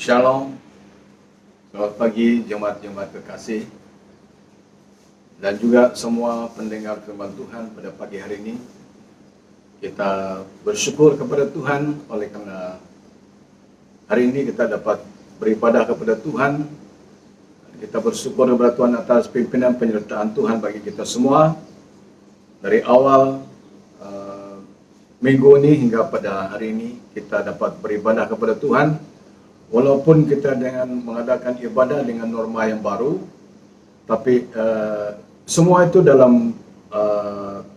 Shalom, selamat pagi jemaat-jemaat kekasih dan juga semua pendengar firman Tuhan pada pagi hari ini. Kita bersyukur kepada Tuhan oleh karena hari ini kita dapat beribadah kepada Tuhan. Kita bersyukur kepada Tuhan atas pimpinan penyertaan Tuhan bagi kita semua dari awal minggu ini hingga pada hari ini kita dapat beribadah kepada Tuhan. Walaupun kita dengan mengadakan ibadah dengan norma yang baru, tapi semua itu dalam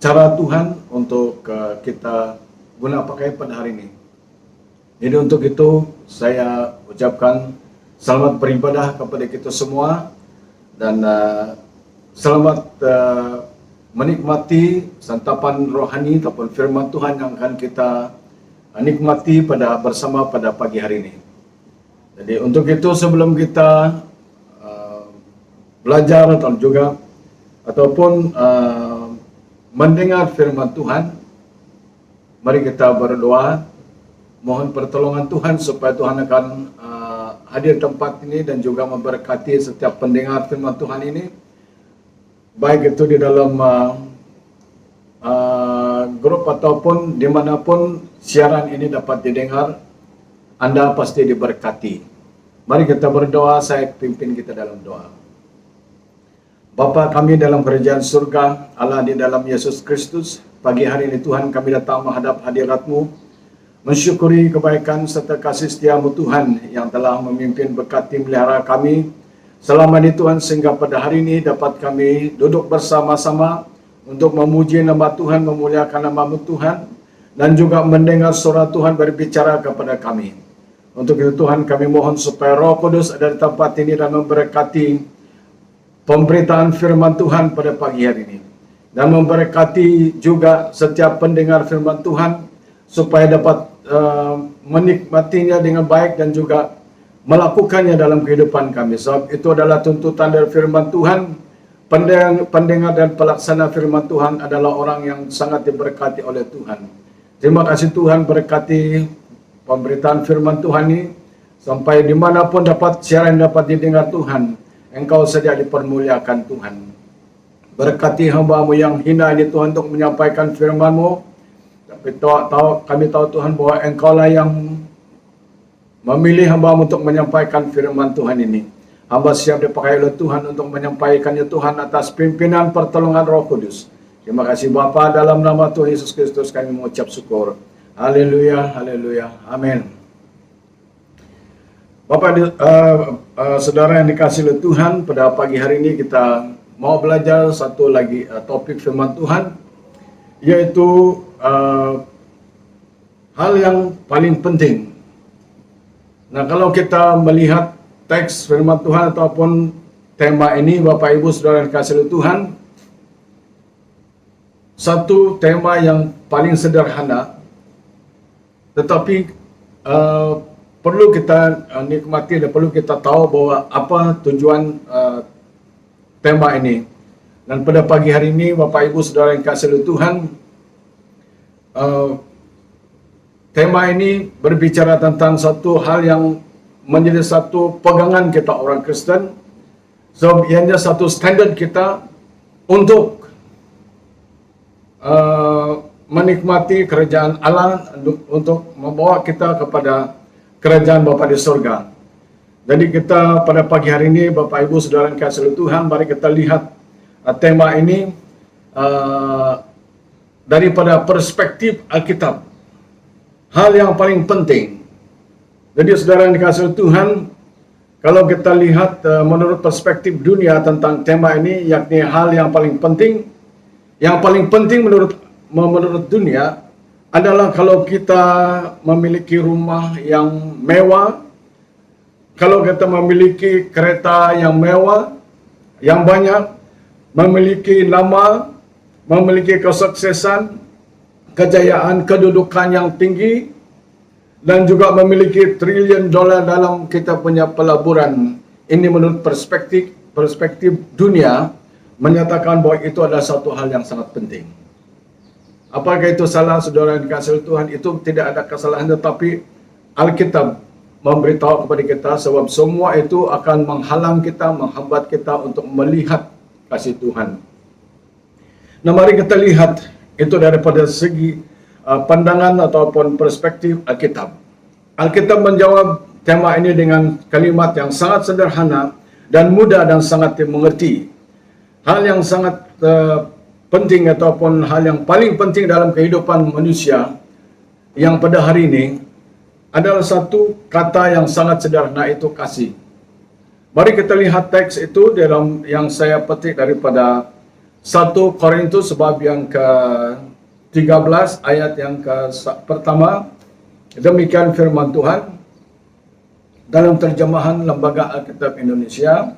cara Tuhan untuk kita guna pakai pada hari ini. Jadi untuk itu saya ucapkan selamat beribadah kepada kita semua dan selamat menikmati santapan rohani ataupun firman Tuhan yang akan kita nikmati bersama pada pagi hari ini. Jadi untuk itu sebelum kita belajar ataupun mendengar firman Tuhan, mari kita berdoa, mohon pertolongan Tuhan supaya Tuhan akan hadir tempat ini dan juga memberkati setiap pendengar firman Tuhan ini, baik itu di dalam grup ataupun dimanapun siaran ini dapat didengar. Anda pasti diberkati. Mari kita berdoa, saya pimpin kita dalam doa. Bapa kami dalam kerajaan surga, Allah di dalam Yesus Kristus, pagi hari ini Tuhan kami datang menghadap hadirat-Mu, mensyukuri kebaikan serta kasih setia-Mu Tuhan yang telah memimpin berkati melihara kami selama ini Tuhan, sehingga pada hari ini dapat kami duduk bersama-sama untuk memuji nama Tuhan, memuliakan nama-Mu Tuhan, dan juga mendengar suara Tuhan berbicara kepada kami. Untuk itu Tuhan kami mohon supaya Roh Kudus ada di tempat ini dan memberkati pemberitaan firman Tuhan pada pagi hari ini. Dan memberkati juga setiap pendengar firman Tuhan supaya dapat menikmatinya dengan baik dan juga melakukannya dalam kehidupan kami. Sebab itu adalah tuntutan dari firman Tuhan. Pendengar dan pelaksana firman Tuhan adalah orang yang sangat diberkati oleh Tuhan. Terima kasih Tuhan, berkati pemberitaan firman Tuhan ini sampai dimanapun siaran dapat didengar Tuhan, Engkau saja dipermuliakan Tuhan. Berkati hamba-Mu yang hina ini Tuhan untuk menyampaikan firman-Mu, tapi kami tahu Tuhan bahwa Engkau lah yang memilih hamba-Mu untuk menyampaikan firman Tuhan ini. Hamba siap dipakai oleh Tuhan untuk menyampaikannya Tuhan atas pimpinan pertolongan Roh Kudus. Terima kasih Bapa, dalam nama Tuhan Yesus Kristus kami mengucap syukur. Haleluya, haleluya, amin. Bapak, saudara yang dikasihi oleh Tuhan, pada pagi hari ini kita mau belajar satu lagi topik firman Tuhan, yaitu hal yang paling penting. Nah, kalau kita melihat teks firman Tuhan ataupun tema ini, Bapak Ibu saudara yang dikasihi oleh Tuhan, satu tema yang paling sederhana, tetapi perlu kita nikmati dan perlu kita tahu bahwa apa tujuan tema ini. Dan pada pagi hari ini, Bapak Ibu saudara yang dikasihi oleh Tuhan, tema ini berbicara tentang satu hal yang menjadi satu pegangan kita orang Kristen. So, ianya satu standar kita untuk menikmati kerajaan Allah, untuk membawa kita kepada kerajaan Bapa di surga. Jadi kita pada pagi hari ini, Bapak Ibu saudara yang dikasihi Tuhan, mari kita lihat tema ini daripada perspektif Alkitab. Hal yang paling penting. Jadi saudara yang dikasihi Tuhan, kalau kita lihat menurut perspektif dunia tentang tema ini, yakni hal yang paling penting. Yang paling penting menurut dunia adalah kalau kita memiliki rumah yang mewah, kalau kita memiliki kereta yang mewah, yang banyak, memiliki nama, memiliki kesuksesan, kejayaan, kedudukan yang tinggi, dan juga memiliki triliun dolar dalam kita punya pelaburan. Ini menurut perspektif dunia menyatakan bahwa itu adalah satu hal yang sangat penting. Apakah itu salah, saudara yang dikasihi Tuhan? Itu tidak ada kesalahan, tetapi Alkitab memberitahu kepada kita, sebab semua itu akan menghalang kita, menghambat kita untuk melihat kasih Tuhan. Nah, mari kita lihat itu daripada segi pandangan ataupun perspektif Alkitab. Alkitab menjawab tema ini dengan kalimat yang sangat sederhana dan mudah dan sangat dimengerti. Hal yang sangat penting ataupun hal yang paling penting dalam kehidupan manusia yang pada hari ini adalah satu kata yang sangat sederhana, itu kasih. Mari kita lihat teks itu dalam yang saya petik daripada 1 Korintus bab yang ke-13 ayat yang pertama. Demikian firman Tuhan dalam terjemahan Lembaga Alkitab Indonesia.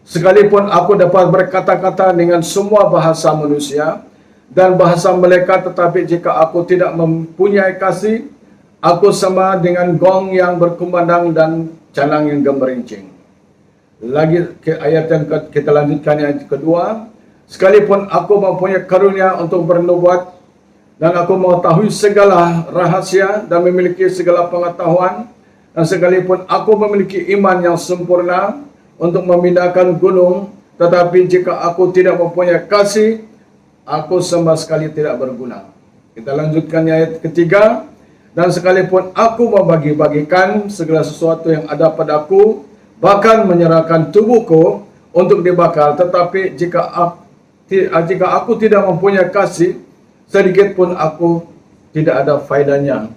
Sekalipun aku dapat berkata-kata dengan semua bahasa manusia dan bahasa malaikat, tetapi jika aku tidak mempunyai kasih, aku sama dengan gong yang berkumandang dan canang yang gemerincing. Lagi ke ayat yang kita lanjutkan yang kedua. Sekalipun aku mempunyai karunia untuk bernubuat dan aku mengetahui segala rahasia dan memiliki segala pengetahuan, dan sekalipun aku memiliki iman yang sempurna untuk memindahkan gunung, tetapi jika aku tidak mempunyai kasih, aku sama sekali tidak berguna. Kita lanjutkan ayat ketiga. Dan sekalipun aku membagi-bagikan segala sesuatu yang ada padaku, bahkan menyerahkan tubuhku untuk dibakar, tetapi jika aku tidak mempunyai kasih, sedikit pun aku tidak ada faedahnya.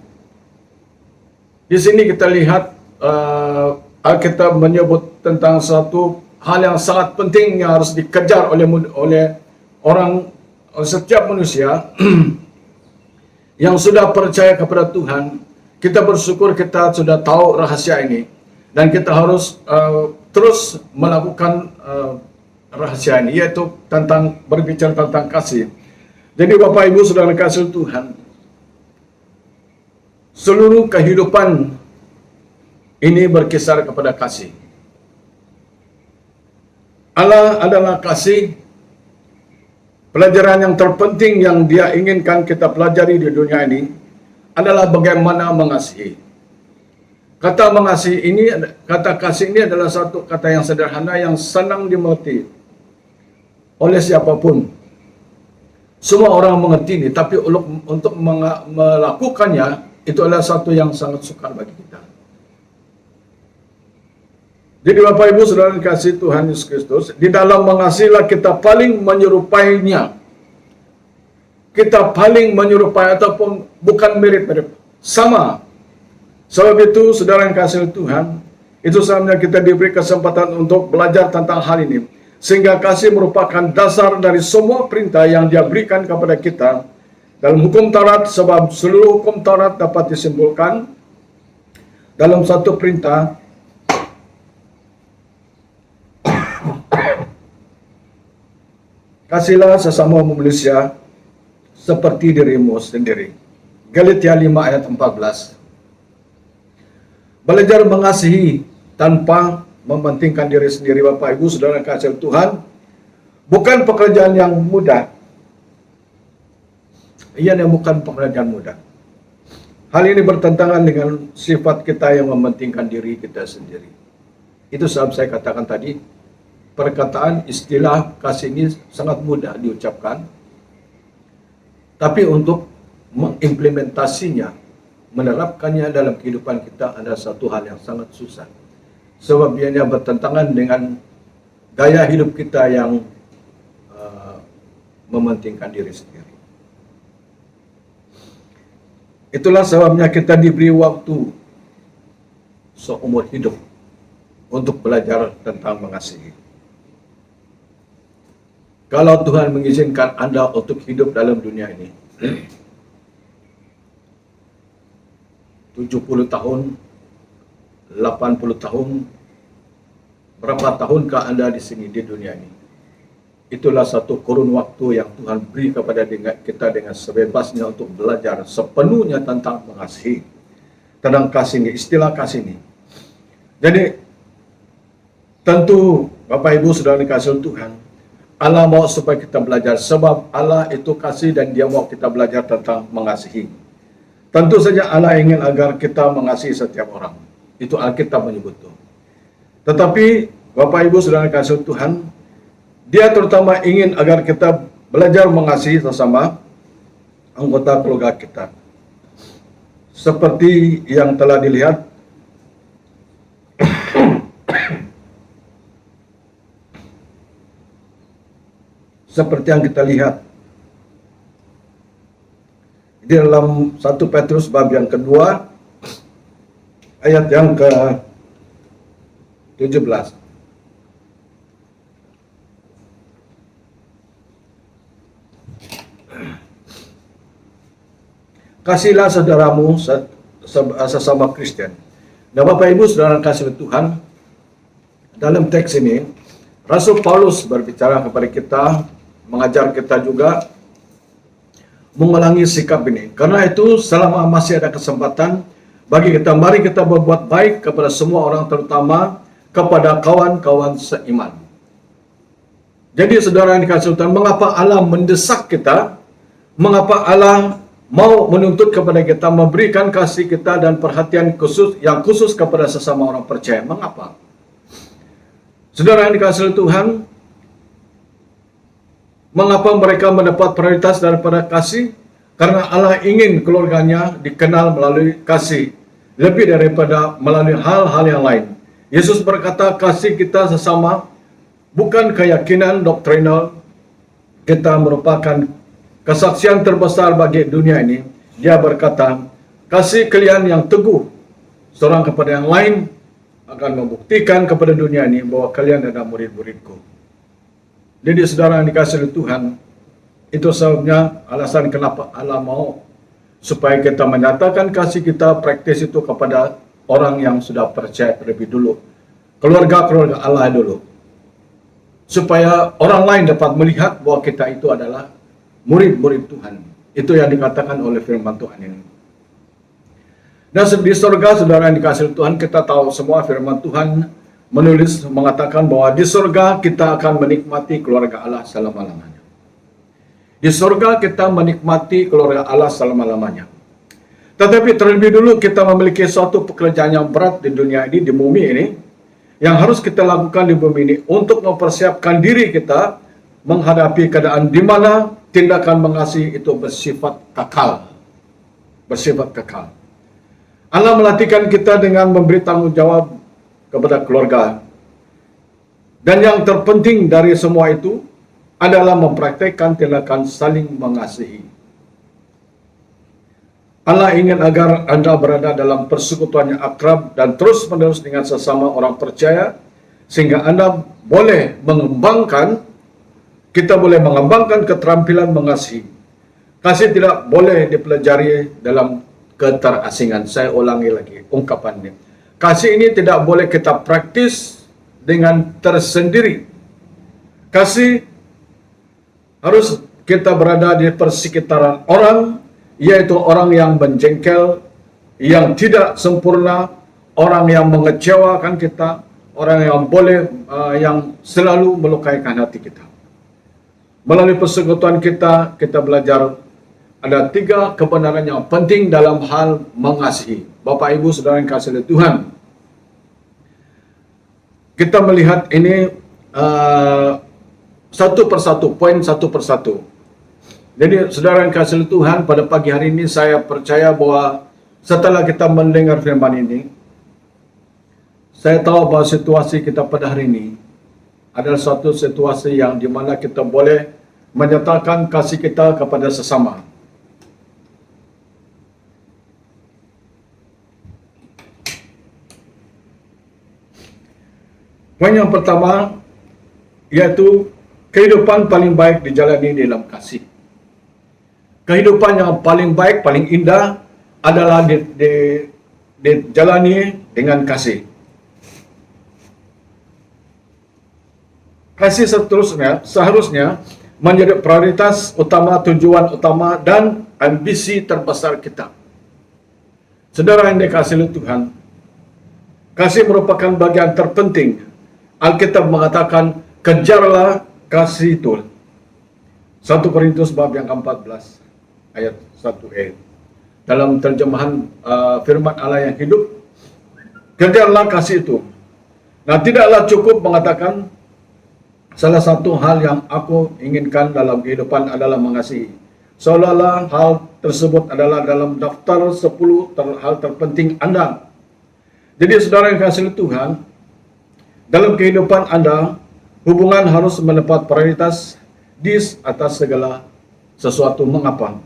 Di sini kita lihat Alkitab menyebut tentang suatu hal yang sangat penting yang harus dikejar oleh setiap manusia yang sudah percaya kepada Tuhan. Kita bersyukur kita sudah tahu rahasia ini dan kita harus terus melakukan rahasia ini, yaitu tentang berbicara tentang kasih. Jadi Bapak Ibu Saudara kasih Tuhan, seluruh kehidupan ini berkisar kepada kasih. Allah adalah kasih. Pelajaran yang terpenting yang Dia inginkan kita pelajari di dunia ini adalah bagaimana mengasihi. Kata mengasihi ini, kata kasih ini adalah satu kata yang sederhana yang senang dimengerti oleh siapapun. Semua orang mengerti ini, tapi untuk melakukannya itu adalah satu yang sangat sukar bagi kita. Jadi Bapak Ibu Saudara kasih Tuhan Yesus Kristus, di dalam mengasihilah kita paling menyerupainya. Kita paling menyerupai ataupun bukan mirip-mirip, sama. Sebab itu Saudara yang kasih Tuhan, itu sebenarnya kita diberi kesempatan untuk belajar tentang hal ini. Sehingga kasih merupakan dasar dari semua perintah yang Dia berikan kepada kita dalam hukum Taurat, sebab seluruh hukum Taurat dapat disimpulkan dalam satu perintah. Kasihlah sesama manusia seperti dirimu sendiri. Galatia 5 ayat 14. Belajar mengasihi tanpa mementingkan diri sendiri, Bapak Ibu Saudara kasih Tuhan, bukan pekerjaan yang mudah. Ia bukan pekerjaan mudah. Hal ini bertentangan dengan sifat kita yang mementingkan diri kita sendiri. Itu sebab saya katakan tadi, perkataan istilah kasih ini sangat mudah diucapkan, tapi untuk mengimplementasinya, menerapkannya dalam kehidupan kita adalah satu hal yang sangat susah. Sebab ianya bertentangan dengan gaya hidup kita yang mementingkan diri sendiri. Itulah sebabnya kita diberi waktu seumur hidup untuk belajar tentang mengasihi. Kalau Tuhan mengizinkan Anda untuk hidup dalam dunia ini 70 tahun, 80 tahun, berapa tahunkah Anda di sini di dunia ini? Itulah satu kurun waktu yang Tuhan beri kepada kita dengan sebebasnya untuk belajar sepenuhnya tentang mengasihi, tentang kasih ini, istilah kasih ini. Jadi tentu Bapak Ibu Saudara dikasihi Tuhan, Allah mau supaya kita belajar, sebab Allah itu kasih dan Dia mau kita belajar tentang mengasihi. Tentu saja Allah ingin agar kita mengasihi setiap orang. Itu Alkitab menyebut itu. Tetapi Bapak Ibu Saudara kasih Tuhan, Dia terutama ingin agar kita belajar mengasihi sesama anggota keluarga kita. Seperti yang telah dilihat seperti yang kita lihat di dalam 1 Petrus bab yang kedua ayat yang ke-17. Kasihlah saudaramu sesama Kristen. Dan Bapak Ibu Saudara kasih Tuhan, dalam teks ini Rasul Paulus berbicara kepada kita, mengajar kita juga mengulangi sikap ini. Karena itu selama masih ada kesempatan bagi kita, mari kita berbuat baik kepada semua orang, terutama kepada kawan-kawan seiman. Jadi saudara yang dikasihi Tuhan, mengapa Allah mendesak kita? Mengapa Allah mau menuntut kepada kita, memberikan kasih kita dan perhatian yang khusus kepada sesama orang percaya? Mengapa? Saudara yang dikasihi Tuhan, mengapa mereka mendapat prioritas daripada kasih? Karena Allah ingin keluarganya dikenal melalui kasih, lebih daripada melalui hal-hal yang lain. Yesus berkata, kasih kita sesama bukan keyakinan doktrinal. Kita merupakan kesaksian terbesar bagi dunia ini. Dia berkata, kasih kalian yang teguh seorang kepada yang lain akan membuktikan kepada dunia ini bahwa kalian adalah murid-muridku. Jadi saudara yang dikasihi Tuhan, itu sebabnya alasan kenapa Allah mau supaya kita menyatakan kasih kita, praktis itu kepada orang yang sudah percaya terlebih dulu, keluarga Allah dulu, supaya orang lain dapat melihat bahwa kita itu adalah murid-murid Tuhan. Itu yang dikatakan oleh firman Tuhan ini. Dan di surga, saudara yang dikasihi Tuhan, kita tahu semua firman Tuhan menulis, mengatakan bahwa di surga kita akan menikmati keluarga Allah selama-lamanya. Di surga kita menikmati keluarga Allah selama-lamanya. Tetapi terlebih dulu kita memiliki suatu pekerjaan yang berat di dunia ini, di bumi ini, yang harus kita lakukan di bumi ini untuk mempersiapkan diri kita menghadapi keadaan di mana tindakan mengasihi itu bersifat kekal. Bersifat kekal. Allah melatihkan kita dengan memberi tanggung jawab kepada keluarga. Dan yang terpenting dari semua itu adalah mempraktekkan tindakan saling mengasihi. Allah ingin agar Anda berada dalam persekutuan yang akrab dan terus-menerus dengan sesama orang percaya, sehingga Anda boleh mengembangkan, kita boleh mengembangkan keterampilan mengasihi. Kasih tidak boleh dipelajari dalam keterasingan. Saya ulangi lagi ungkapannya. Kasih ini tidak boleh kita praktis dengan tersendiri. Kasih harus kita berada di persekitaran orang, yaitu orang yang menjengkel, yang tidak sempurna, orang yang mengecewakan kita, orang yang yang selalu melukaikan hati kita. Melalui persekutuan kita belajar ada 3 kebenaran yang penting dalam hal mengasihi. Bapak Ibu Saudara yang kasih Tuhan, kita melihat ini satu persatu, poin satu persatu. Jadi saudara yang kasih Tuhan, pada pagi hari ini saya percaya bahwa setelah kita mendengar firman ini, saya tahu bahwa situasi kita pada hari ini adalah suatu situasi yang dimana kita boleh menyatakan kasih kita kepada sesama. Poin yang pertama, yaitu kehidupan paling baik dijalani dalam kasih. Kehidupan yang paling baik, paling indah adalah dijalani dengan kasih. Kasih seharusnya menjadi prioritas utama, tujuan utama, dan ambisi terbesar kita. Saudara yang dikasihi Tuhan, kasih merupakan bagian terpenting. Alkitab mengatakan, kejarlah kasih itu. 1 Korintus bab yang ke-14 ayat 1e. Dalam terjemahan firman Allah yang hidup, kejarlah kasih itu. Nah, tidaklah cukup mengatakan salah satu hal yang aku inginkan dalam kehidupan adalah mengasihi. Seolah-olah hal tersebut adalah dalam daftar 10 hal terpenting Anda. Jadi saudara yang kasih Tuhan, dalam kehidupan Anda, hubungan harus mendapat prioritas di atas segala sesuatu. Mengapa?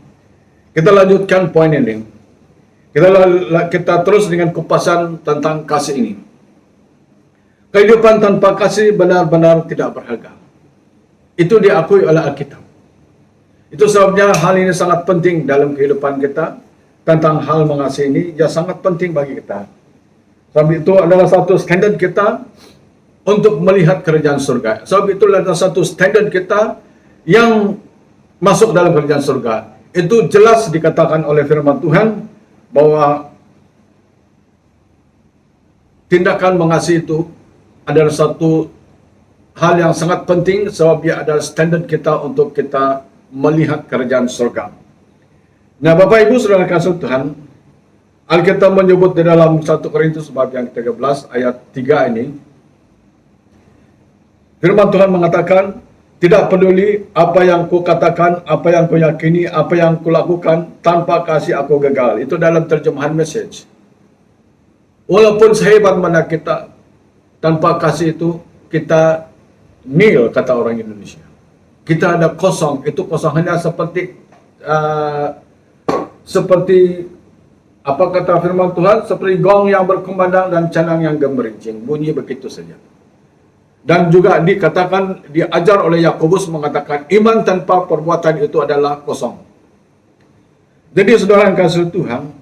Kita lanjutkan poin ini. Kita terus dengan kupasan tentang kasih ini. Kehidupan tanpa kasih benar-benar tidak berharga. Itu diakui oleh Alkitab. Itu sebabnya hal ini sangat penting dalam kehidupan kita. Tentang hal mengasihi ini, ya sangat penting bagi kita. Sebab itu adalah satu standar kita untuk melihat kerajaan surga. Sebab itu adalah satu standar kita yang masuk dalam kerajaan surga. Itu jelas dikatakan oleh firman Tuhan bahwa tindakan mengasihi itu adalah satu hal yang sangat penting sebab dia adalah standar kita untuk kita melihat kerajaan surga. Nah, Bapak Ibu Saudara kasih Tuhan, Alkitab menyebut di dalam 1 Korintus bab yang 13 ayat 3 ini, firman Tuhan mengatakan, tidak peduli apa yang ku katakan, apa yang ku yakini, apa yang ku lakukan, tanpa kasih aku gagal. Itu dalam terjemahan Message. Walaupun sehebat mana kita, tanpa kasih itu kita nil, kata orang Indonesia. Kita ada kosong, itu kosong hanya seperti apa kata firman Tuhan, seperti gong yang berkumandang dan canang yang gemerincing, bunyi begitu saja. Dan juga dikatakan, diajar oleh Yakobus mengatakan, iman tanpa perbuatan itu adalah kosong. Jadi saudara yang kasih Tuhan,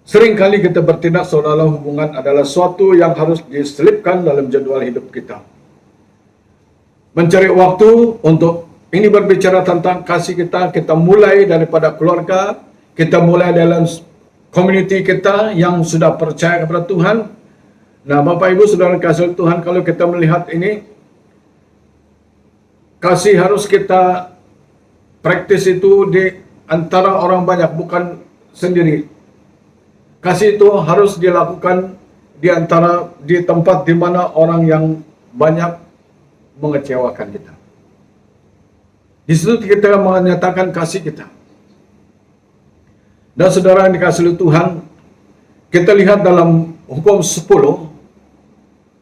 seringkali kita bertindak seolah-olah hubungan adalah suatu yang harus diselipkan dalam jadwal hidup kita. Mencari waktu untuk ini berbicara tentang kasih kita mulai daripada keluarga, kita mulai dalam community kita yang sudah percaya kepada Tuhan. Nah, Bapak Ibu Saudara kasih Tuhan, kalau kita melihat ini, kasih harus kita praktis itu di antara orang banyak, bukan sendiri. Kasih itu harus dilakukan di tempat di mana orang yang banyak mengecewakan kita. Di situ kita menyatakan kasih kita. Dan saudara yang dikasihi Tuhan, kita lihat dalam hukum 10,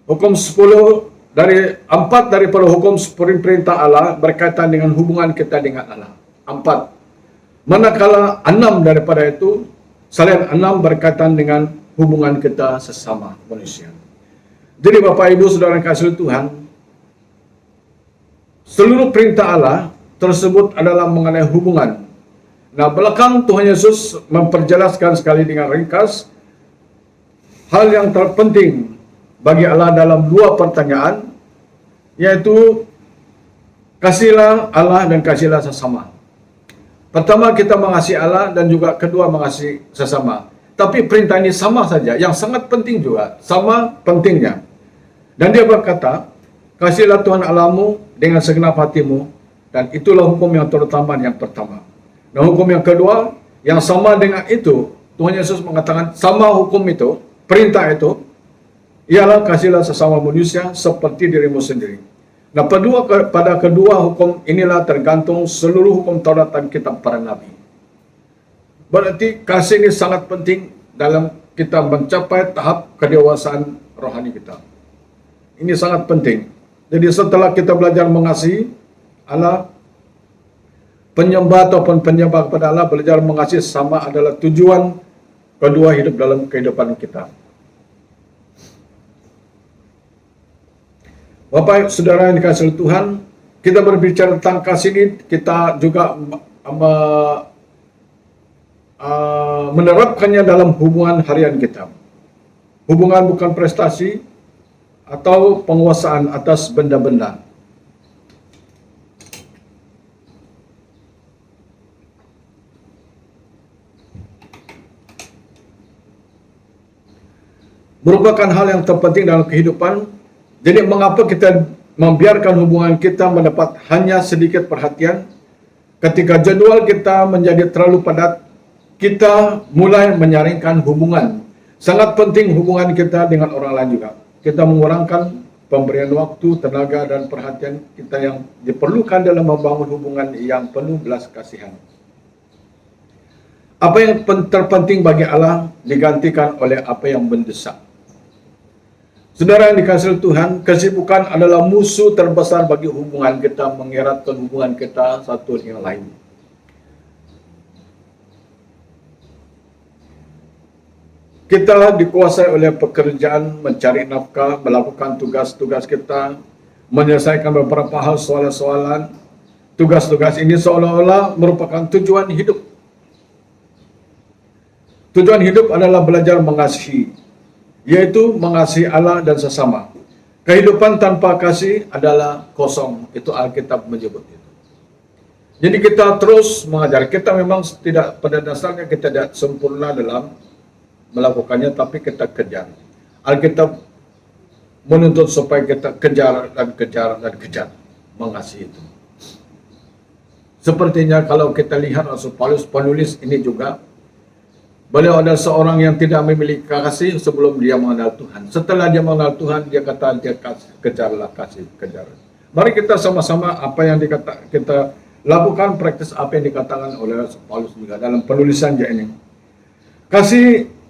hukum 10 dari 4 daripada hukum perintah Allah berkaitan dengan hubungan kita dengan Allah. 4. Manakala 6 daripada itu, selain 6 berkaitan dengan hubungan kita sesama manusia. Jadi Bapak Ibu Saudara yang kasih Tuhan, seluruh perintah Allah tersebut adalah mengenai hubungan. Nah, belakang Tuhan Yesus memperjelaskan sekali dengan ringkas hal yang terpenting bagi Allah dalam 2 pertanyaan, yaitu kasihlah Allah dan kasihlah sesama. Pertama, kita mengasihi Allah, dan juga kedua mengasihi sesama. Tapi perintah ini sama saja, yang sangat penting juga, sama pentingnya. Dan dia berkata, kasihlah Tuhan Allahmu dengan segenap hatimu, dan itulah hukum yang terutama yang pertama. Dan hukum yang kedua, yang sama dengan itu, Tuhan Yesus mengatakan sama hukum itu, perintah itu, ialah kasihlah sesama manusia seperti dirimu sendiri. Nah, pada kedua hukum inilah tergantung seluruh hukum Taurat dan kitab para nabi. Berarti kasih ini sangat penting dalam kita mencapai tahap kedewasaan rohani kita. Ini sangat penting. Jadi setelah kita belajar mengasihi Allah, penyembah ataupun penyembah kepada Allah, belajar mengasihi sama adalah tujuan kedua hidup dalam kehidupan kita. Bapak Saudara yang dikasihi Tuhan, kita berbicara tentang kasih ini, kita juga menerapkannya dalam hubungan harian kita. Hubungan bukan prestasi atau penguasaan atas benda-benda. Merupakan hal yang terpenting dalam kehidupan. Jadi mengapa kita membiarkan hubungan kita mendapat hanya sedikit perhatian? Ketika jadwal kita menjadi terlalu padat, kita mulai menyaringkan hubungan. Sangat penting hubungan kita dengan orang lain juga. Kita mengurangkan pemberian waktu, tenaga, dan perhatian kita yang diperlukan dalam membangun hubungan yang penuh belas kasihan. Apa yang terpenting bagi Allah digantikan oleh apa yang mendesak. Saudara yang dikasihi Tuhan, kesibukan adalah musuh terbesar bagi hubungan kita, mengeratkan hubungan kita satu dengan lain. Kita dikuasai oleh pekerjaan, mencari nafkah, melakukan tugas-tugas kita, menyelesaikan beberapa hal soalan-soalan. Tugas-tugas ini seolah-olah merupakan tujuan hidup. Tujuan hidup adalah belajar mengasihi, yaitu mengasihi Allah dan sesama. Kehidupan tanpa kasih adalah kosong. Itu Alkitab menyebut itu. Jadi kita terus mengajar. Kita memang tidak, pada dasarnya kita tidak sempurna dalam melakukannya, tapi kita kejar. Alkitab menuntut supaya kita kejar dan kejar dan kejar mengasihi itu. Sepertinya kalau kita lihat Rasul Paulus penulis ini juga, beliau adalah seorang yang tidak memiliki kasih sebelum dia mengenal Tuhan. Setelah dia mengenal Tuhan, dia kata dia kejarlah kasih, kejar. Mari kita sama-sama apa yang kita lakukan, praktis apa yang dikatakan oleh Rasul Paulus juga dalam penulisannya ini. Kasih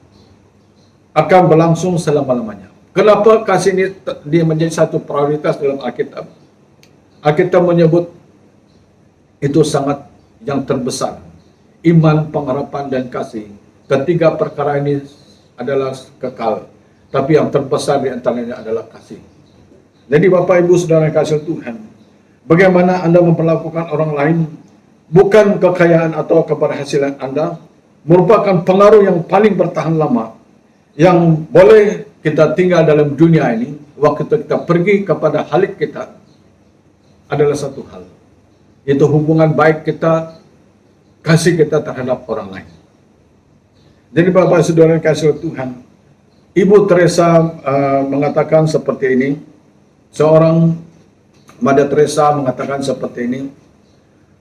akan berlangsung selama-lamanya. Kenapa kasih ini dia menjadi satu prioritas dalam Alkitab? Alkitab menyebut itu sangat yang terbesar. Iman, pengharapan, dan kasih. Ketiga perkara ini adalah kekal. Tapi yang terbesar di antaranya adalah kasih. Jadi Bapak Ibu Saudara yang kasih Tuhan, bagaimana Anda memperlakukan orang lain bukan kekayaan atau keberhasilan Anda, merupakan pengaruh yang paling bertahan lama yang boleh kita tinggal dalam dunia ini. Waktu kita pergi kepada halik kita adalah satu hal, yaitu hubungan baik kita, kasih kita terhadap orang lain. Jadi Bapak Saudara kasih Tuhan, Ibu Teresa mengatakan seperti ini, seorang Mother Teresa mengatakan seperti ini,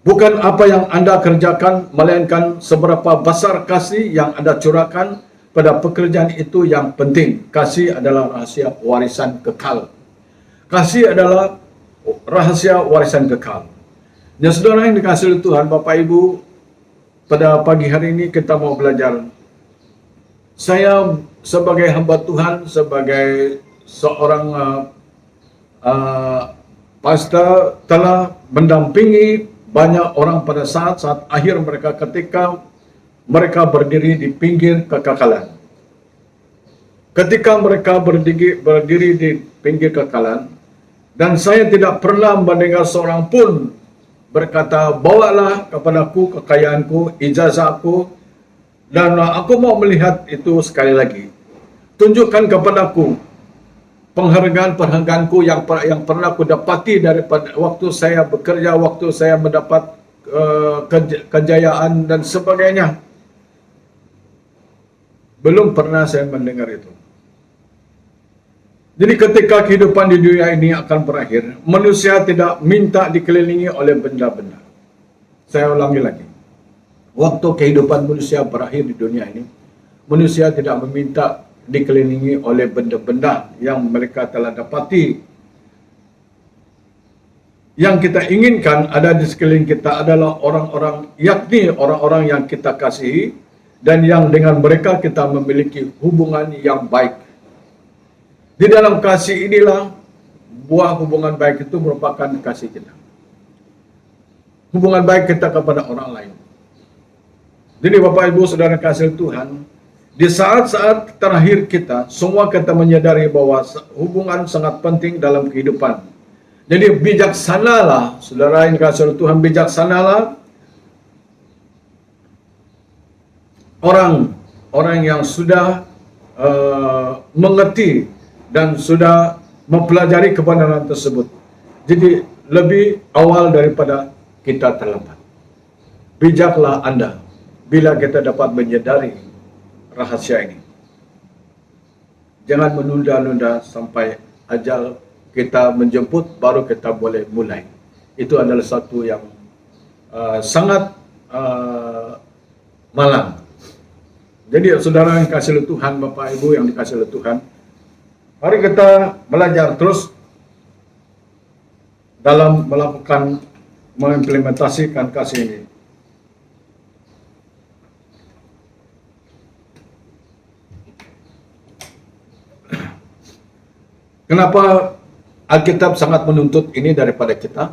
bukan apa yang Anda kerjakan, melainkan seberapa besar kasih yang Anda curahkan pada pekerjaan itu yang penting. Kasih adalah rahasia warisan kekal. Kasih adalah rahasia warisan kekal. Ya saudara yang dikasihi Tuhan, Bapak Ibu, pada pagi hari ini kita mau belajar. Saya sebagai hamba Tuhan, sebagai seorang pastor, telah mendampingi banyak orang pada saat-saat akhir mereka ketika mereka berdiri di pinggir kekekalan. Ketika mereka berdiri di pinggir kekekalan, dan saya tidak pernah mendengar seorang pun berkata, bawalah kepadaku kekayaanku, ijazahku, dan aku mau melihat itu sekali lagi. Tunjukkan kepadaku penghargaan-penghargaanku yang pernah aku dapati daripada waktu saya bekerja, waktu saya mendapat kejayaan dan sebagainya. Belum pernah saya mendengar itu. Jadi ketika kehidupan di dunia ini akan berakhir, manusia tidak minta dikelilingi oleh benda-benda. Saya ulangi lagi. Waktu kehidupan manusia berakhir di dunia ini, manusia tidak meminta dikelilingi oleh benda-benda yang mereka telah dapati. Yang kita inginkan ada di sekeliling kita adalah orang-orang, yakni orang-orang yang kita kasihi, dan yang dengan mereka kita memiliki hubungan yang baik. Di dalam kasih inilah buah hubungan baik itu merupakan kasih kita. Hubungan baik kita kepada orang lain. Jadi Bapak Ibu Saudara kasih Tuhan, di saat-saat terakhir kita, semua kita menyadari bahwa hubungan sangat penting dalam kehidupan. Jadi bijaksanalah, saudara yang kasih Tuhan, bijaksanalah orang yang sudah mengerti dan sudah mempelajari kebenaran tersebut. Jadi lebih awal daripada kita terlambat. Bijaklah Anda bila kita dapat menyadari rahasia ini. Jangan menunda-nunda sampai ajal kita menjemput baru kita boleh mulai. Itu adalah satu yang sangat malang. Jadi saudara yang kasih oleh Tuhan, Bapak Ibu yang dikasih oleh Tuhan, mari kita belajar terus dalam melakukan, mengimplementasikan kasih ini. Kenapa Alkitab sangat menuntut ini daripada kita?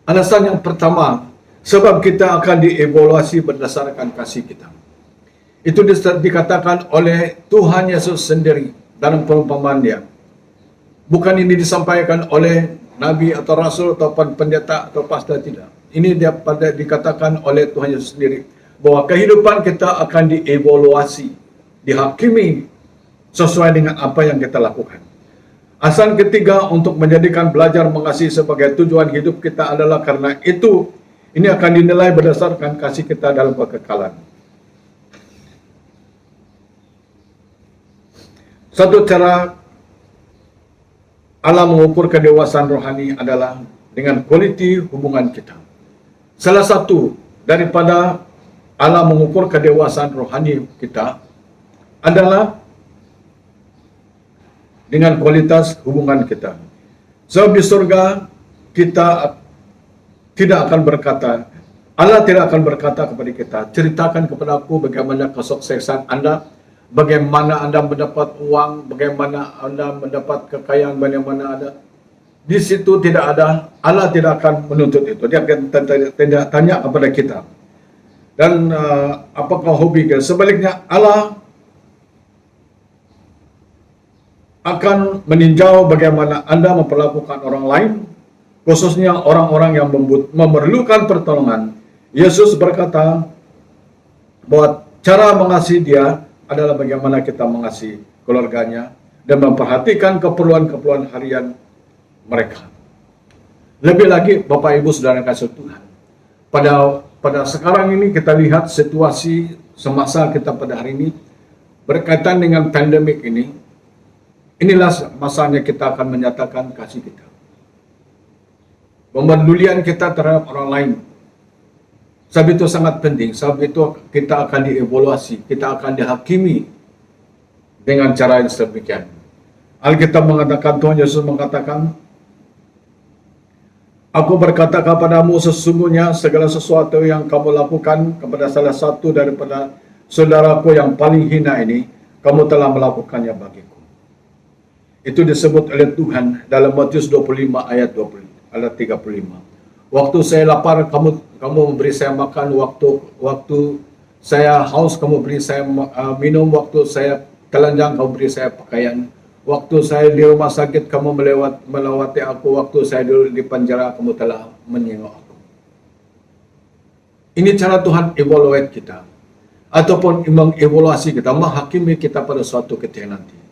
Alasan yang pertama, sebab kita akan dievaluasi berdasarkan kasih kita. Itu dikatakan oleh Tuhan Yesus sendiri dalam perumpamaan dia. Bukan ini disampaikan oleh Nabi atau Rasul ataupun pendeta atau pastor, tidak. Ini dikatakan oleh Tuhan Yesus sendiri, bahwa kehidupan kita akan dievaluasi, dihakimi sesuai dengan apa yang kita lakukan. Asal ketiga untuk menjadikan belajar mengasihi sebagai tujuan hidup kita adalah karena itu ini akan dinilai berdasarkan kasih kita dalam kekekalan. Satu cara Allah mengukur kedewasaan rohani adalah dengan kualiti hubungan kita. Salah satu daripada Allah mengukur kedewasaan rohani kita adalah dengan kualitas hubungan kita. Sebab di surga kita tidak akan berkata, Allah tidak akan berkata kepada kita, ceritakan kepada aku bagaimana kesuksesan Anda, bagaimana Anda mendapat uang, bagaimana Anda mendapat kekayaan, bagaimana Anda. Di situ tidak ada, Allah tidak akan menuntut itu. Dia akan tanya kepada kita. Dan apakah hobi kita? Sebaliknya Allah akan meninjau bagaimana Anda memperlakukan orang lain, khususnya orang-orang yang memerlukan pertolongan. Yesus berkata bahwa cara mengasihi dia adalah bagaimana kita mengasihi keluarganya dan memperhatikan keperluan-keperluan harian mereka. Lebih lagi, Bapak Ibu Saudara kasih Tuhan, pada sekarang ini kita lihat situasi semasa kita pada hari ini berkaitan dengan pandemik ini. Inilah masanya kita akan menyatakan kasih kita, pemedulian kita terhadap orang lain. Sebab itu sangat penting. Sebab itu kita akan dievaluasi, kita akan dihakimi dengan cara yang sedemikian. Alkitab mengatakan, Tuhan Yesus mengatakan, aku berkata kepadamu, sesungguhnya segala sesuatu yang kamu lakukan kepada salah satu daripada saudaraku yang paling hina ini, kamu telah melakukannya bagiku. Itu disebut oleh Tuhan dalam Matius 25 ayat 35. Waktu saya lapar, kamu memberi saya makan. Waktu saya haus, kamu beri saya minum. Waktu saya telanjang, kamu beri saya pakaian. Waktu saya di rumah sakit, kamu melawati aku. Waktu saya di penjara, kamu telah menyengok aku. Ini cara Tuhan evaluate kita, ataupun mengevaluasi kita, menghakimi kita pada suatu ketika nanti.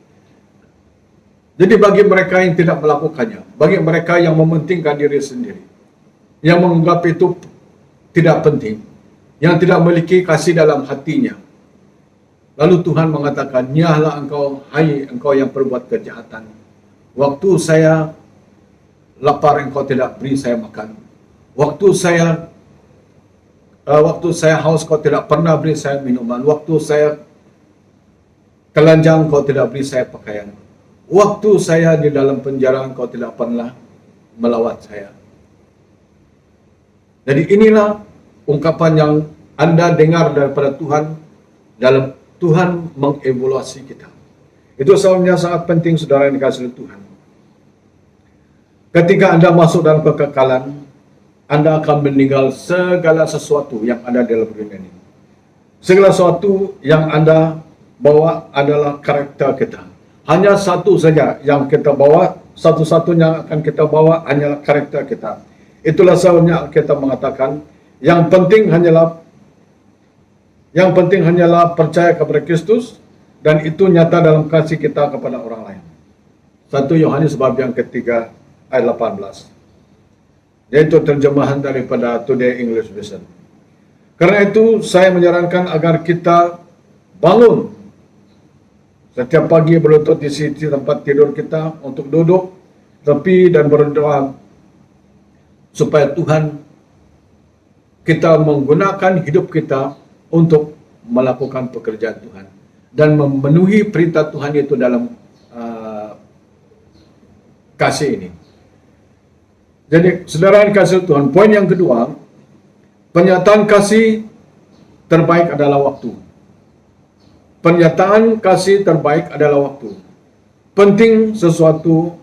Jadi bagi mereka yang tidak melakukannya, bagi mereka yang mementingkan diri sendiri, yang menganggap itu tidak penting, yang tidak memiliki kasih dalam hatinya, lalu Tuhan mengatakan, nyahlah engkau, hai engkau yang berbuat kejahatan. Waktu saya lapar, engkau tidak beri saya makan. Waktu saya haus, kau tidak pernah beri saya minuman. Waktu saya telanjang, kau tidak beri saya pakaian. Waktu saya di dalam penjara, engkau tidak pernah melawat saya. Jadi inilah ungkapan yang Anda dengar daripada Tuhan dalam Tuhan mengevaluasi kita. Itu sebabnya sangat penting, saudara yang dikasihi oleh Tuhan. Ketika Anda masuk dalam kekekalan, Anda akan meninggal segala sesuatu yang ada dalam dunia ini. Segala sesuatu yang Anda bawa adalah karakter kita. Hanya satu saja yang kita bawa, satu-satunya akan kita bawa hanyalah karakter kita. Itulah sebabnya kita mengatakan, yang penting hanyalah percaya kepada Kristus, dan itu nyata dalam kasih kita kepada orang lain. 1 Yohanes bab yang ketiga ayat 18. Yaitu terjemahan daripada Today English Version. Karena itu saya menyarankan agar kita bangun setiap pagi, berlutut di sisi tempat tidur kita untuk duduk tepi dan berdoa supaya Tuhan kita menggunakan hidup kita untuk melakukan pekerjaan Tuhan dan memenuhi perintah Tuhan itu dalam kasih ini. Jadi saudara yang kasih Tuhan, poin yang kedua, pernyataan kasih terbaik adalah waktu. Pernyataan kasih terbaik adalah waktu. Penting sesuatu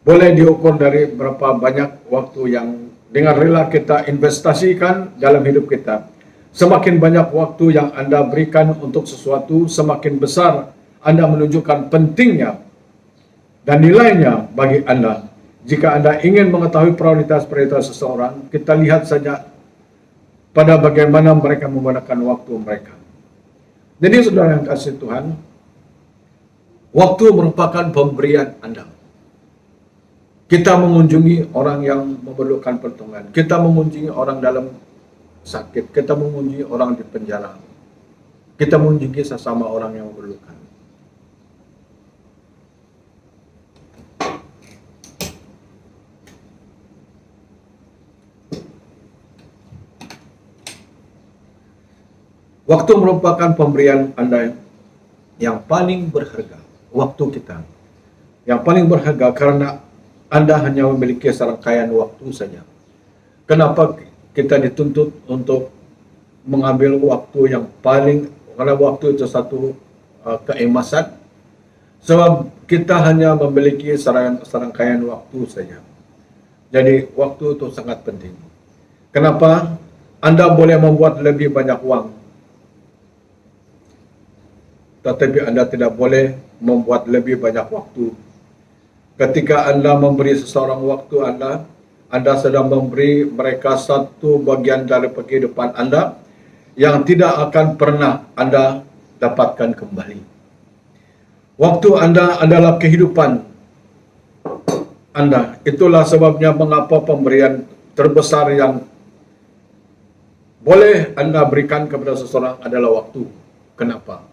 boleh diukur dari berapa banyak waktu yang dengan rela kita investasikan dalam hidup kita. Semakin banyak waktu yang Anda berikan untuk sesuatu, semakin besar Anda menunjukkan pentingnya dan nilainya bagi Anda. Jika Anda ingin mengetahui prioritas-prioritas seseorang, kita lihat saja pada bagaimana mereka menggunakan waktu mereka. Jadi saudara yang kasih Tuhan, waktu merupakan pemberian Anda. Kita mengunjungi orang yang memerlukan pertolongan. Kita mengunjungi orang dalam sakit. Kita mengunjungi orang di penjara. Kita mengunjungi sesama orang yang memerlukan. Waktu merupakan pemberian Anda yang paling berharga. Waktu kita yang paling berharga karena Anda hanya memiliki serangkaian waktu saja. Kenapa kita dituntut untuk mengambil waktu yang paling, karena waktu itu satu keemasan, sebab kita hanya memiliki serangkaian waktu saja. Jadi waktu itu sangat penting. Kenapa? Anda boleh membuat lebih banyak uang, tetapi Anda tidak boleh membuat lebih banyak waktu. Ketika Anda memberi seseorang waktu Anda sedang memberi mereka satu bagian dari kehidupan Anda yang tidak akan pernah Anda dapatkan kembali. Waktu Anda adalah kehidupan Anda. Itulah sebabnya mengapa pemberian terbesar yang boleh Anda berikan kepada seseorang adalah waktu. Kenapa?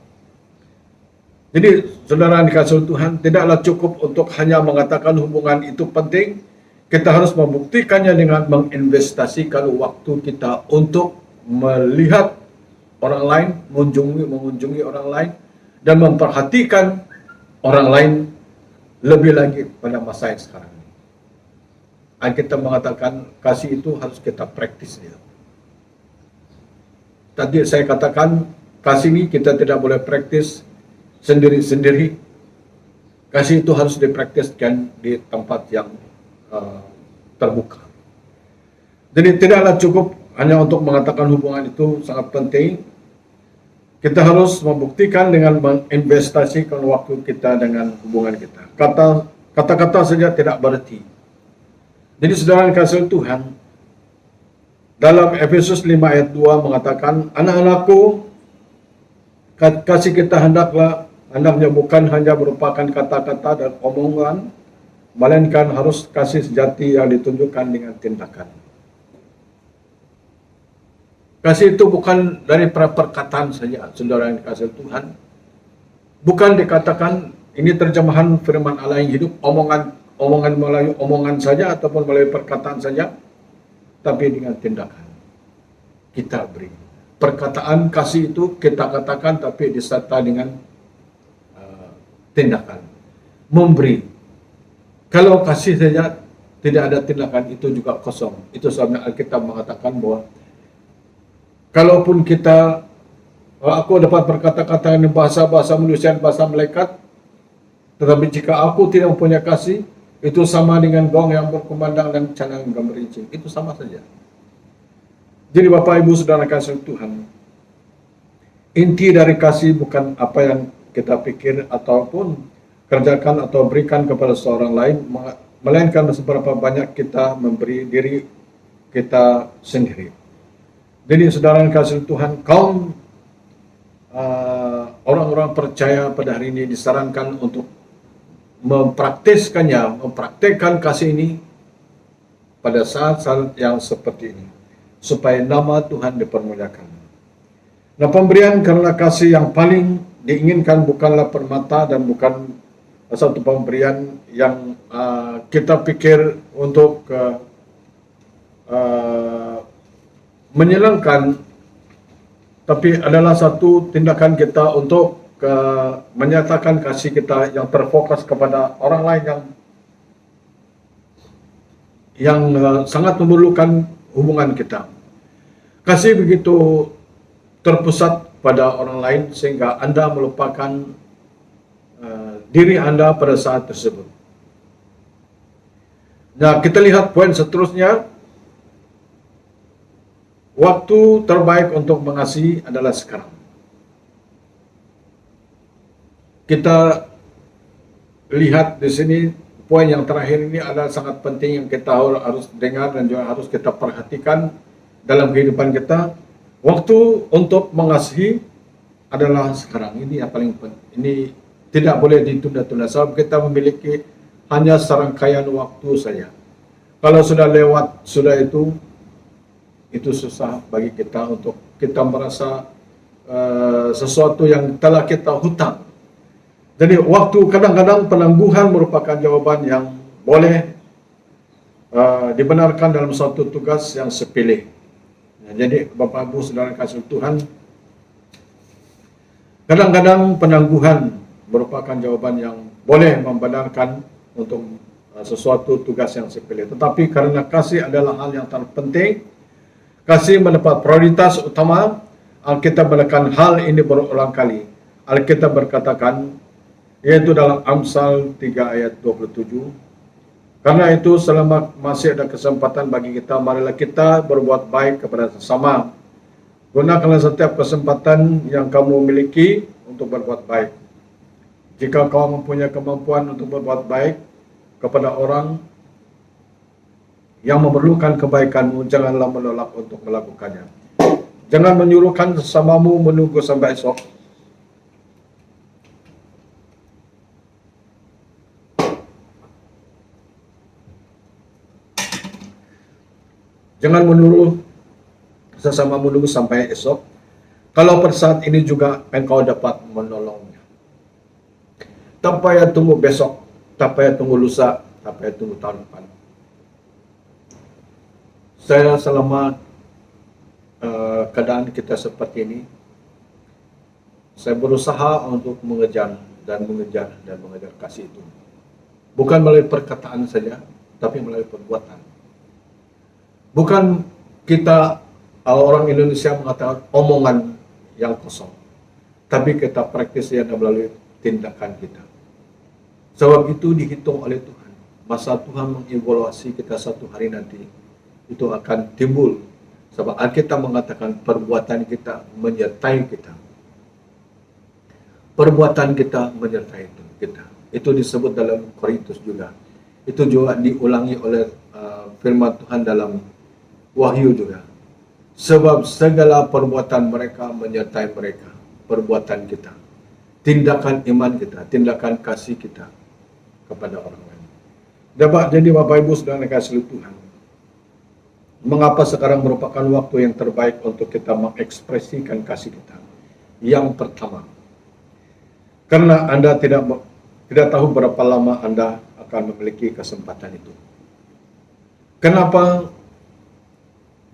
Jadi, saudara yang dikasihi Tuhan, tidaklah cukup untuk hanya mengatakan hubungan itu penting. Kita harus membuktikannya dengan menginvestasikan waktu kita untuk melihat orang lain, mengunjungi orang lain, dan memperhatikan orang lain lebih lagi pada masa yang sekarang ini. Kita mengatakan kasih itu harus kita praktis dia. Tadi saya katakan kasih ini kita tidak boleh praktis sendiri-sendiri. Kasih itu harus dipraktiskan di tempat yang terbuka. Jadi tidaklah cukup hanya untuk mengatakan hubungan itu sangat penting. Kita harus membuktikan dengan menginvestasikan waktu kita dengan hubungan kita. Kata-kata saja tidak berarti. Jadi saudara yang kasih Tuhan, dalam Efesus 5 ayat 2 mengatakan, anak-anakku, kasih kita hendaknya bukan hanya merupakan kata-kata dan omongan, melainkan harus kasih sejati yang ditunjukkan dengan tindakan. Kasih itu bukan dari perkataan saja, saudara yang dikasihi Tuhan. Bukan dikatakan, ini terjemahan firman Allah yang hidup, omongan melalui omongan saja ataupun melalui perkataan saja, tapi dengan tindakan. Kita beri. Perkataan kasih itu kita katakan tapi disertai dengan tindakan. Memberi. Kalau kasih saja tidak ada tindakan, itu juga kosong. Itu sebabnya Alkitab mengatakan bahwa kalaupun aku dapat berkata-kata dengan bahasa manusia, bahasa malaikat, tetapi jika aku tidak mempunyai kasih, itu sama dengan gong yang berkumandang dan canang yang merincing. Itu sama saja. Jadi Bapak Ibu Saudara kasih Tuhan, inti dari kasih bukan apa yang kita pikir ataupun kerjakan atau berikan kepada seorang lain, melainkan seberapa banyak kita memberi diri kita sendiri. Jadi saudara yang kasih Tuhan, kaum orang-orang percaya pada hari ini disarankan untuk mempraktekkan kasih ini pada saat-saat yang seperti ini, supaya nama Tuhan dipermuliakan. Nah, pemberian karena kasih yang paling diinginkan bukanlah permata dan bukan satu pemberian yang kita pikir untuk menyenangkan tapi adalah satu tindakan kita untuk menyatakan kasih kita yang terfokus kepada orang lain yang sangat memerlukan hubungan kita. Kasih begitu terpusat pada orang lain sehingga Anda melupakan diri Anda pada saat tersebut. Nah, kita lihat poin seterusnya. Waktu terbaik untuk mengasihi adalah sekarang. Kita lihat di sini poin yang terakhir ini adalah sangat penting yang kita harus dengar dan juga harus kita perhatikan dalam kehidupan kita. Waktu untuk mengasihi adalah sekarang. Ini yang paling penting. Ini tidak boleh ditunda-tunda sebab kita memiliki hanya serangkaian waktu saja. Kalau sudah lewat, sudah itu susah bagi kita untuk kita merasa sesuatu yang telah kita hutang. Jadi waktu kadang-kadang penangguhan merupakan jawaban yang boleh dibenarkan dalam suatu tugas yang sepele. Jadi Bapak Ibu Saudara kasih Tuhan, kadang-kadang penangguhan merupakan jawaban yang boleh membenarkan untuk sesuatu tugas yang sepele. Tetapi karena kasih adalah hal yang terpenting, kasih mendapat prioritas utama, Alkitab menekan hal ini berulang kali. Alkitab berkatakan, yaitu dalam Amsal 3 ayat 27, karena itu selama masih ada kesempatan bagi kita, marilah kita berbuat baik kepada sesama. Gunakanlah setiap kesempatan yang kamu miliki untuk berbuat baik. Jika kau mempunyai kemampuan untuk berbuat baik kepada orang yang memerlukan kebaikanmu, janganlah menolak untuk melakukannya. Jangan menyuruhkan sesamamu menunggu sampai esok. Jangan menyuruh sesama menunggu sampai esok, kalau pada saat ini juga engkau dapat menolongnya. Tak payah tunggu besok, tak payah tunggu lusa, tak payah tunggu tahun depan. Saya selama keadaan kita seperti ini, saya berusaha untuk mengejar kasih itu. Bukan melalui perkataan saja, tapi melalui perbuatan. Bukan kita orang Indonesia mengatakan omongan yang kosong, tapi kita praktisnya melalui tindakan kita. Sebab itu dihitung oleh Tuhan. Masa Tuhan mengevaluasi kita satu hari nanti, itu akan timbul. Sebab Alkitab mengatakan perbuatan kita menyertai kita. Perbuatan kita menyertai kita. Itu disebut dalam Korintus juga. Itu juga diulangi oleh firman Tuhan dalam Wahyu juga. Sebab segala perbuatan mereka menyertai mereka. Perbuatan kita. Tindakan iman kita. Tindakan kasih kita kepada orang lain. Jadi Bapak Ibu Saudara kasih Tuhan, mengapa sekarang merupakan waktu yang terbaik untuk kita mengekspresikan kasih kita? Yang pertama, karena Anda tidak tahu berapa lama Anda akan memiliki kesempatan itu.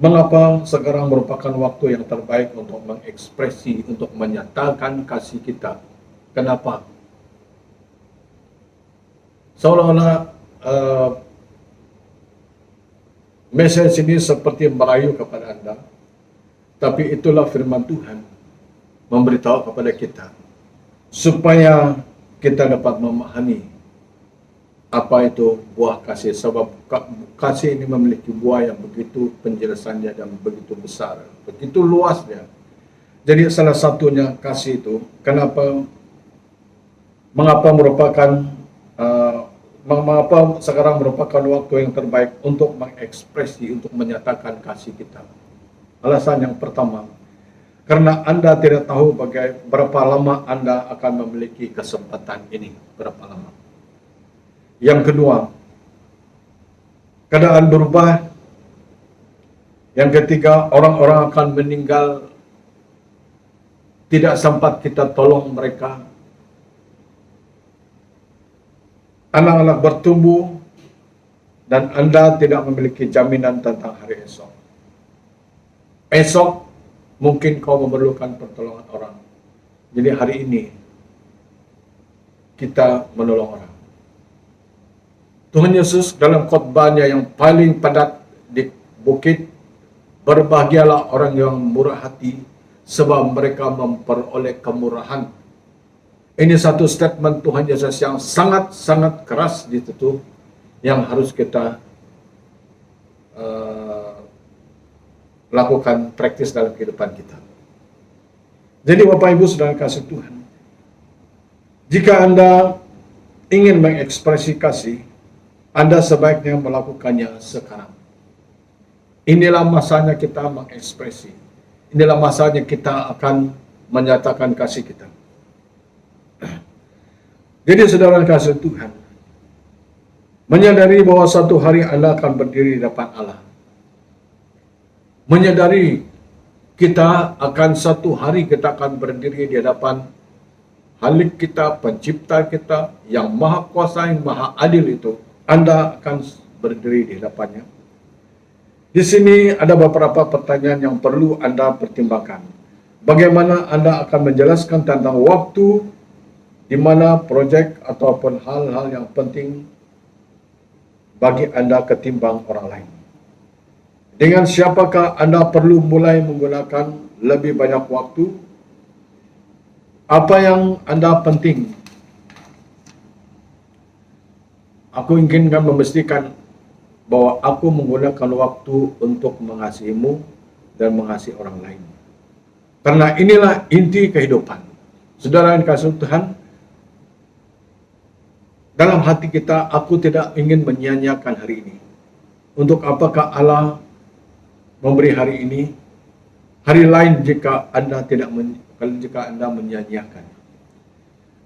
Mengapa sekarang merupakan waktu yang terbaik untuk mengekspresi, untuk menyatakan kasih kita? Kenapa? Seolah-olah message ini seperti merayu kepada Anda, tapi itulah firman Tuhan memberitahu kepada kita supaya kita dapat memahami apa itu buah kasih. Sebab kasih ini memiliki buah yang begitu penjelasannya dan begitu besar, begitu luasnya. Jadi salah satunya kasih itu, mengapa sekarang merupakan waktu yang terbaik untuk mengekspresi, untuk menyatakan kasih kita. Alasan yang pertama, karena Anda tidak tahu berapa lama Anda akan memiliki kesempatan ini, berapa lama. Yang kedua, keadaan berubah. Yang ketiga, orang-orang akan meninggal, tidak sempat kita tolong mereka. Anak-anak bertumbuh, dan Anda tidak memiliki jaminan tentang hari esok. Esok Mungkin kau memerlukan pertolongan orang. Jadi hari ini kita menolong orang. Tuhan Yesus dalam khotbahnya yang paling padat di bukit, berbahagialah orang yang murah hati, sebab mereka memperoleh kemurahan. Ini satu statement Tuhan Yesus yang sangat-sangat keras ditutup, yang harus kita lakukan praktis dalam kehidupan kita. Jadi Bapak Ibu Saudara kasih Tuhan, jika Anda ingin mengekspresi kasih, Anda sebaiknya melakukannya sekarang. Inilah masanya kita mengekspresi. Inilah masanya kita akan menyatakan kasih kita. Jadi saudara kasih Tuhan, menyadari bahwa satu hari Anda akan berdiri di depan Allah. Menyadari kita akan satu hari kita akan berdiri di hadapan Khalik kita, pencipta kita, yang maha kuasa, yang maha adil itu. Anda akan berdiri di hadapannya. Di sini ada beberapa pertanyaan yang perlu Anda pertimbangkan. Bagaimana Anda akan menjelaskan tentang waktu di mana proyek ataupun hal-hal yang penting bagi Anda ketimbang orang lain? Dengan siapakah Anda perlu mulai menggunakan lebih banyak waktu? Apa yang Anda penting? Aku inginkan memastikan bahwa aku menggunakan waktu untuk mengasihimu dan mengasihi orang lain. Karena inilah inti kehidupan. Saudara yang dikasihi Tuhan, dalam hati kita, aku tidak ingin menyia-nyiakan hari ini. Untuk apakah Allah memberi hari ini, hari lain jika Anda menyia-nyiakan?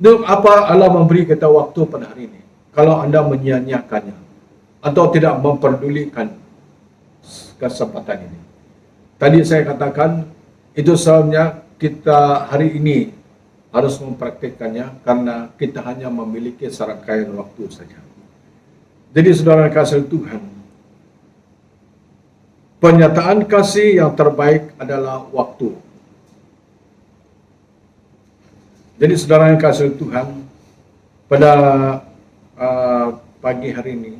Untuk apa Allah memberi kita waktu pada hari ini, kalau Anda menyia-nyiakannya atau tidak memperdulikan kesempatan ini? Tadi saya katakan, itu sebabnya kita hari ini harus mempraktikkannya, karena kita hanya memiliki serangkaian waktu saja. Jadi saudara kasih Tuhan, penyataan kasih yang terbaik adalah waktu. Jadi saudara yang kasih Tuhan, pada pagi hari ini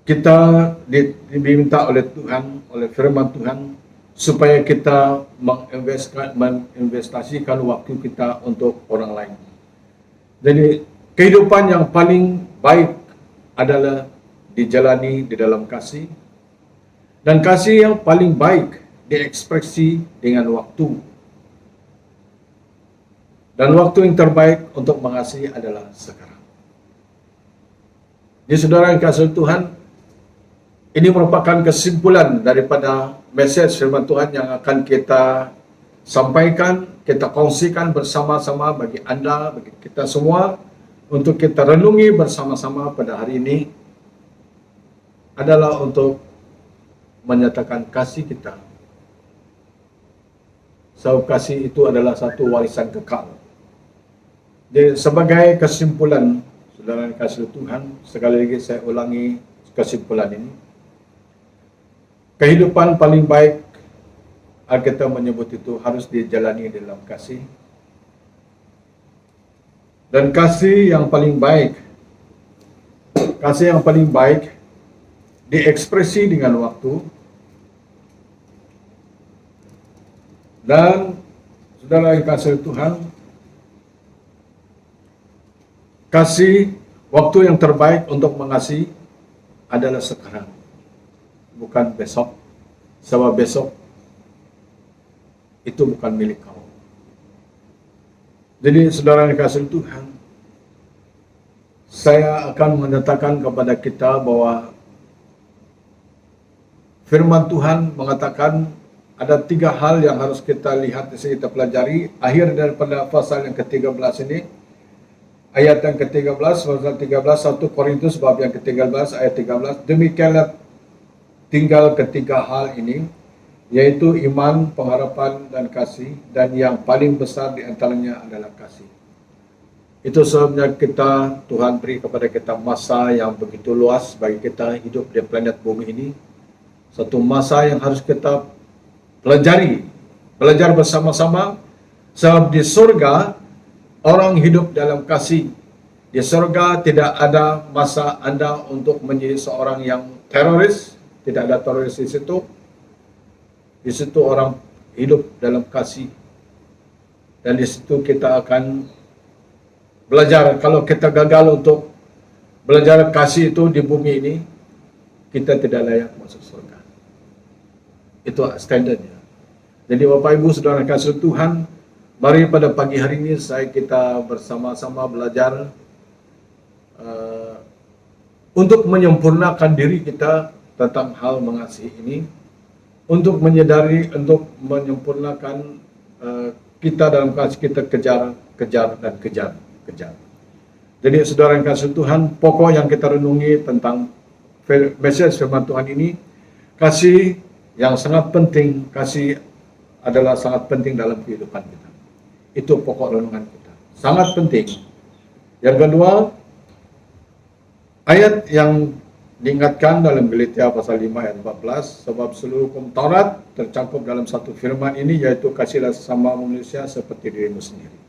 kita diminta oleh Tuhan, oleh firman Tuhan, supaya kita menginvestasikan waktu kita untuk orang lain. Jadi kehidupan yang paling baik adalah dijalani di dalam kasih, dan kasih yang paling baik diekspresi dengan waktu. Dan waktu yang terbaik untuk mengasihi adalah sekarang. Jadi saudara yang kasih Tuhan, ini merupakan kesimpulan daripada message firman Tuhan yang akan kita sampaikan, kita kongsikan bersama-sama bagi Anda, bagi kita semua, untuk kita renungi bersama-sama pada hari ini, adalah untuk menyatakan kasih kita. Sebab kasih itu adalah satu warisan kekal. Jadi sebagai kesimpulan, saudara yang kasih Tuhan, sekali lagi saya ulangi kesimpulan ini. Kehidupan paling baik, Alkitab menyebut itu harus dijalani dalam kasih. Dan kasih yang paling baik diekspresi dengan waktu. Dan saudara yang kasih Tuhan, kasih waktu yang terbaik untuk mengasihi adalah sekarang, bukan besok. Sebab besok itu bukan milik kau. Jadi saudara yang kasih Tuhan, saya akan menyatakan kepada kita bahwa firman Tuhan mengatakan ada 3 hal yang harus kita lihat di sini, kita pelajari. Akhir daripada pasal yang ke-13 ini, ayat yang ke-13, pasal 13, 1 Korintus bab yang ke-13, ayat 13. Demikianlah tinggal ketiga hal ini, yaitu iman, pengharapan, dan kasih. Dan yang paling besar di antaranya adalah kasih. Itu sebabnya Tuhan beri kepada kita masa yang begitu luas bagi kita hidup di planet bumi ini. Satu masa yang harus kita pelajari belajar bersama-sama, sebab di surga orang hidup dalam kasih. Di surga tidak ada masa Anda untuk menjadi seorang yang teroris, tidak ada teroris di situ. Di situ orang hidup dalam kasih. Dan di situ kita akan belajar. Kalau kita gagal untuk belajar kasih itu di bumi ini, kita tidak layak masuk surga. Itu standarnya. Jadi Bapak Ibu Saudara kasih Tuhan, mari pada pagi hari ini kita bersama-sama belajar untuk menyempurnakan diri kita tentang hal mengasihi ini, untuk menyadari, untuk menyempurnakan kita dalam kasih kita kejar. Jadi saudara yang kasih Tuhan, pokok yang kita renungi tentang message firman Tuhan ini, kasih yang sangat penting, kasih adalah sangat penting dalam kehidupan kita. Itu pokok renungan kita, sangat penting. Yang kedua, ayat yang diingatkan dalam Galatia pasal 5 ayat 14, sebab seluruh hukum Taurat tercakup dalam satu firman ini, yaitu kasihlah sesama manusia seperti dirimu sendiri.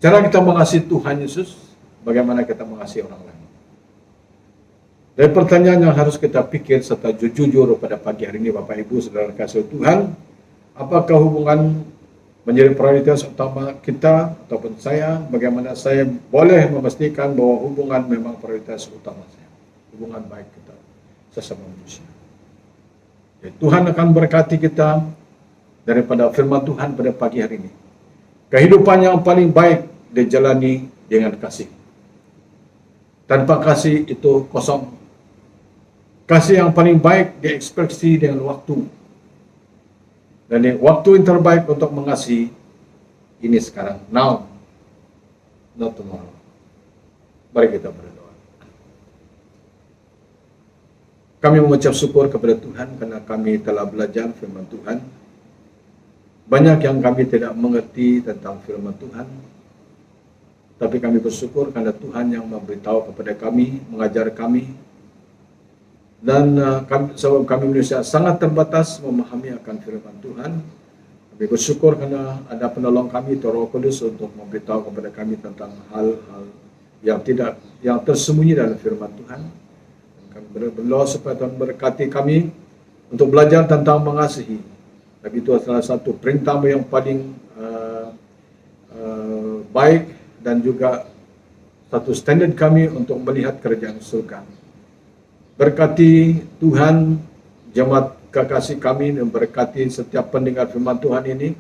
Cara kita mengasihi Tuhan Yesus, bagaimana kita mengasihi orang lain. Dan pertanyaan yang harus kita pikir serta jujur pada pagi hari ini, Bapak Ibu Saudara kasih Tuhan, apakah hubungan menjadi prioritas utama kita ataupun saya? Bagaimana saya boleh memastikan bahwa hubungan memang prioritas utama saya, hubungan baik kita sesama manusia. Jadi, Tuhan akan berkati kita daripada firman Tuhan pada pagi hari ini. Kehidupan yang paling baik dijalani dengan kasih. Tanpa kasih itu kosong. Kasih yang paling baik diekspresi dengan waktu. Dan waktu yang terbaik untuk mengasihi ini sekarang, now, not tomorrow. Mari kita berdoa. Kami mengucap syukur kepada Tuhan karena kami telah belajar firman Tuhan. Banyak yang kami tidak mengerti tentang firman Tuhan, tapi kami bersyukur karena Tuhan yang memberitahu kepada kami, mengajar kami. Dan sebab kami manusia sangat terbatas memahami akan firman Tuhan, kami bersyukur karena ada penolong kami, Roh Kudus, untuk memberitahu kepada kami tentang hal-hal yang tersembunyi dalam firman Tuhan. Dan kami berdoa supaya Tuhan berkati kami untuk belajar tentang mengasihi. Dan itu adalah satu perintahmu yang paling baik dan juga satu standar kami untuk melihat kerajaan surga. Berkati Tuhan jemaat kekasih kami dan berkati setiap pendengar firman Tuhan ini,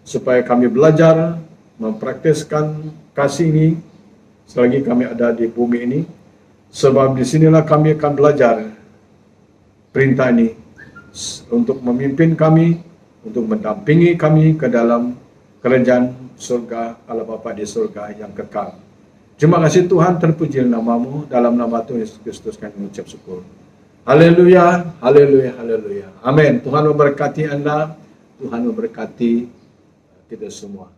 supaya kami belajar mempraktiskan kasih ini selagi kami ada di bumi ini, sebab disinilah kami akan belajar perintah ini untuk memimpin kami, untuk mendampingi kami ke dalam kerajaan surga Allah Bapa di surga yang kekal. Terima kasih Tuhan, terpuji namamu, dalam nama Tuhan Yesus Kristus kami mengucap syukur. Haleluya, haleluya, haleluya. Amin. Tuhan memberkati Anda, Tuhan memberkati kita semua.